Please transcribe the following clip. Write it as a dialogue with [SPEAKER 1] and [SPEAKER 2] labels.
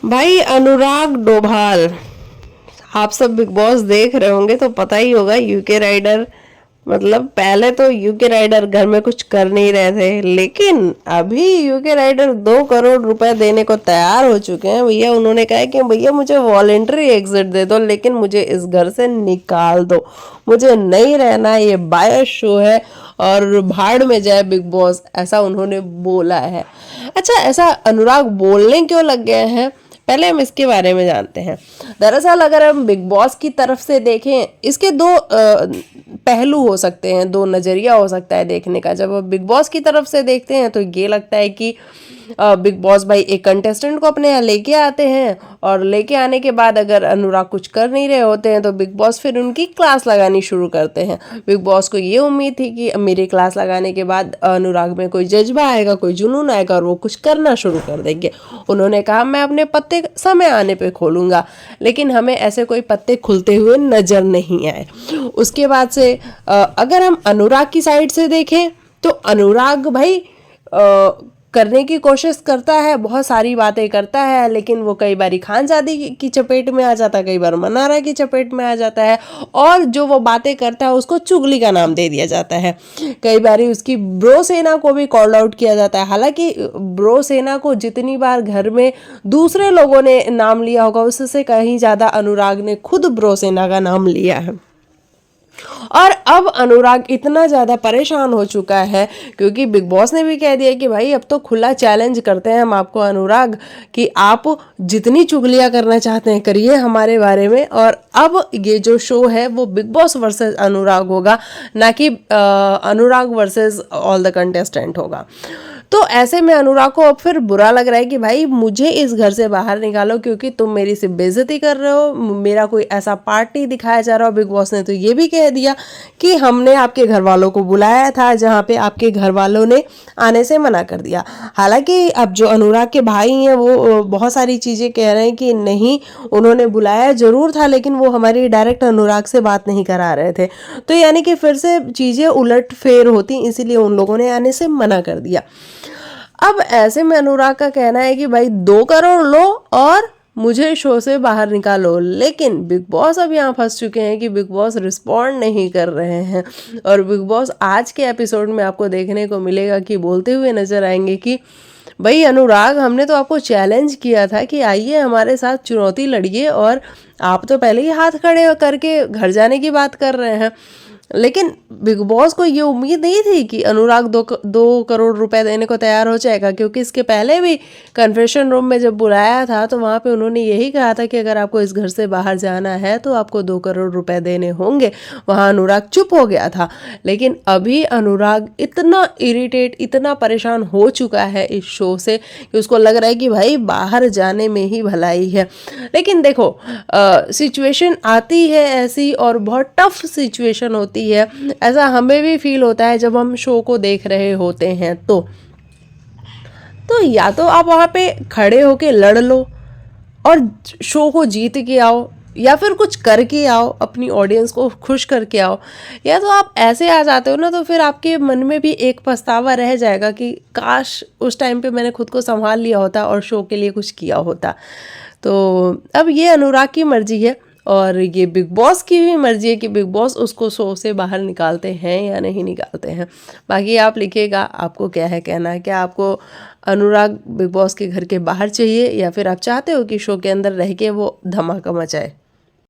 [SPEAKER 1] भाई अनुराग डोभाल, आप सब बिग बॉस देख रहे होंगे तो पता ही होगा। यूके राइडर मतलब पहले तो यूके राइडर घर में कुछ कर नहीं रहे थे, लेकिन अभी यूके राइडर 2 करोड़ रुपए देने को तैयार हो चुके हैं। भैया उन्होंने कहा है कि भैया मुझे वॉलेंट्री एग्जिट दे दो, लेकिन मुझे इस घर से निकाल दो, मुझे नहीं रहना, ये बायस शो है और भाड़ में जाए बिग बॉस, ऐसा उन्होंने बोला है। अच्छा, ऐसा अनुराग बोलने क्यों लग गए हैं, पहले हम इसके बारे में जानते हैं। दरअसल अगर हम बिग बॉस की तरफ से देखें, इसके दो पहलू हो सकते हैं, दो नज़रिया हो सकता है देखने का। जब हम बिग बॉस की तरफ से देखते हैं तो ये लगता है कि बिग बॉस भाई एक कंटेस्टेंट को अपने यहाँ लेके आते हैं और लेके आने के बाद अगर अनुराग कुछ कर नहीं रहे होते हैं तो बिग बॉस फिर उनकी क्लास लगानी शुरू करते हैं। बिग बॉस को ये उम्मीद थी कि मेरी क्लास लगाने के बाद अनुराग में कोई जज्बा आएगा, कोई जुनून आएगा और वो कुछ करना शुरू कर देंगे। उन्होंने कहा मैं अपने पत्ते समय आने पे खोलूंगा, लेकिन हमें ऐसे कोई पत्ते खुलते हुए नजर नहीं आए। उसके बाद से अगर हम अनुराग की साइड से देखें तो अनुराग भाई करने की कोशिश करता है, बहुत सारी बातें करता है, लेकिन वो कई बार खानजादी की चपेट में आ जाता है, कई बार मनारा की चपेट में आ जाता है, और जो वो बातें करता है उसको चुगली का नाम दे दिया जाता है। कई बार उसकी ब्रो सेना को भी कॉल आउट किया जाता है। हालांकि ब्रो सेना को जितनी बार घर में दूसरे लोगों ने नाम लिया होगा उससे कहीं ज़्यादा अनुराग ने खुद ब्रो सेना का नाम लिया है। और अब अनुराग इतना ज़्यादा परेशान हो चुका है क्योंकि बिग बॉस ने भी कह दिया कि भाई अब तो खुला चैलेंज करते हैं हम आपको अनुराग, कि आप जितनी चुगलियां करना चाहते हैं करिए हमारे बारे में। और अब ये जो शो है वो बिग बॉस वर्सेस अनुराग होगा, ना कि अनुराग वर्सेस ऑल द कंटेस्टेंट होगा। तो ऐसे में अनुराग को अब फिर बुरा लग रहा है कि भाई मुझे इस घर से बाहर निकालो क्योंकि तुम मेरी सिर्फ बेइज्जती कर रहे हो, मेरा कोई ऐसा पार्ट नहीं दिखाया जा रहा हो। बिग बॉस ने तो ये भी कह दिया कि हमने आपके घर वालों को बुलाया था जहाँ पे आपके घर वालों ने आने से मना कर दिया। हालांकि अब जो अनुराग के भाई हैं वो बहुत सारी चीज़ें कह रहे हैं कि नहीं, उन्होंने बुलाया जरूर था लेकिन वो हमारी डायरेक्ट अनुराग से बात नहीं करा रहे थे। तो यानी कि फिर से चीज़ें उलट फेर होती, इसीलिए उन लोगों ने आने से मना कर दिया। अब ऐसे में अनुराग का कहना है कि भाई 2 करोड़ लो और मुझे शो से बाहर निकालो, लेकिन बिग बॉस अब यहाँ फंस चुके हैं कि बिग बॉस रिस्पॉन्ड नहीं कर रहे हैं। और बिग बॉस आज के एपिसोड में आपको देखने को मिलेगा कि बोलते हुए नजर आएंगे कि भाई अनुराग, हमने तो आपको चैलेंज किया था कि आइए हमारे साथ चुनौती लड़िए, और आप तो पहले ही हाथ खड़े करके घर जाने की बात कर रहे हैं। लेकिन बिग बॉस को ये उम्मीद नहीं थी कि अनुराग 2 करोड़ रुपए देने को तैयार हो जाएगा, क्योंकि इसके पहले भी कन्फेशन रूम में जब बुलाया था तो वहाँ पे उन्होंने यही कहा था कि अगर आपको इस घर से बाहर जाना है तो आपको 2 करोड़ रुपए देने होंगे। वहाँ अनुराग चुप हो गया था, लेकिन अभी अनुराग इतना इरिटेट, इतना परेशान हो चुका है इस शो से कि उसको लग रहा है कि भाई बाहर जाने में ही भलाई है। लेकिन देखो, सिचुएशन आती है ऐसी और बहुत टफ सिचुएशन होती है, ऐसा हमें भी फील होता है जब हम शो को देख रहे होते हैं। तो या तो आप वहाँ पे खड़े होके लड़ लो और शो को जीत के आओ, या फिर कुछ करके आओ, अपनी ऑडियंस को खुश करके आओ। या तो आप ऐसे आ जाते हो ना, तो फिर आपके मन में भी एक पछतावा रह जाएगा कि काश उस टाइम पे मैंने खुद को संभाल लिया होता और शो के लिए कुछ किया होता। तो अब ये अनुराग की मर्जी है और ये बिग बॉस की भी मर्जी है कि बिग बॉस उसको शो से बाहर निकालते हैं या नहीं निकालते हैं। बाकी आप लिखिएगा, आपको क्या है कहना है, क्या आपको अनुराग बिग बॉस के घर के बाहर चाहिए या फिर आप चाहते हो कि शो के अंदर रह के वो धमाका मचाए।